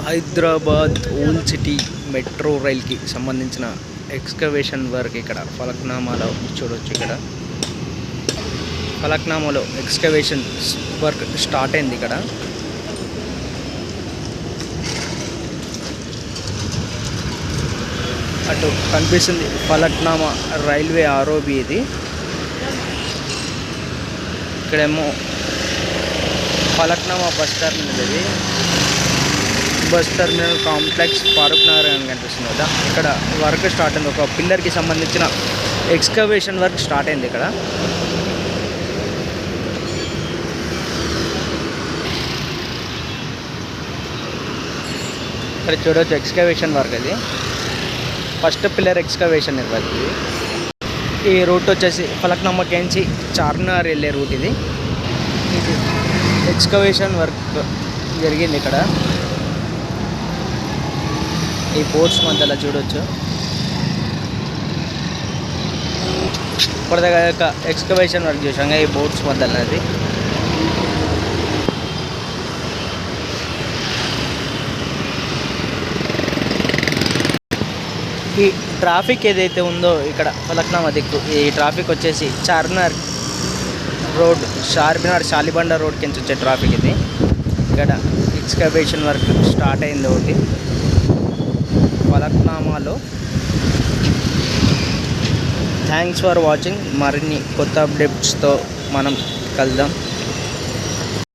Hyderabad old city metro రైల్కి సంబంధించిన excavation work ఇక్కడ ఫలక్నామాలో చూడవచ్చు. ఇక్కడ ఫలక్నామాలో ఎక్స్కవేషన్ వర్క్ స్టార్ట్ అయింది. ఇక్కడ అటు కనిపిస్తుంది ఫలక్నామా రైల్వే ఆర్ఓబి. ఇది ఇక్కడేమో ఫలక్నామా బస్ టర్మినల్. ఇది bus terminal complex Farooq Nagar అని కనిపిస్తుంది కదా. ఇక్కడ వర్క్ స్టార్ట్ అయింది. ఒక పిల్లర్కి సంబంధించిన ఎక్స్కవేషన్ వర్క్ స్టార్ట్ అయింది. ఇక్కడ ఇక్కడ చూడవచ్చు ఎక్స్కవేషన్ వర్క్. అది ఫస్ట్ పిల్లర్ ఎక్స్కవేషన్ వర్క్. ఇది ఈ రూట్ వచ్చేసి ఫలక్నామాకేంచి చార్మినార్ వెళ్ళే రూట్. ఇది ఎక్స్కవేషన్ వర్క్ జరిగింది. ఇక్కడ ఈ బోట్స్ మధ్యలో చూడవచ్చు. ఇప్పటిదాకా ఎక్స్కవేషన్ వర్క్ చేసాం ఈ బోట్స్ మధ్యలో. అది ఈ ట్రాఫిక్ ఏదైతే ఉందో ఇక్కడ ఫలక్నామా దిక్కు, ఈ ట్రాఫిక్ వచ్చేసి చార్మినార్ రోడ్, చార్మినార్ షాలిబండ రోడ్ కింద వచ్చే ట్రాఫిక్. ఇది ఇక్కడ ఎక్స్కవేషన్ వర్క్ స్టార్ట్ అయింది ఒకటి ఫలక్నామాలో. Thanks for watching. మరిన్ని కొత్త అప్డేట్స్తో మనం కలుద్దాం.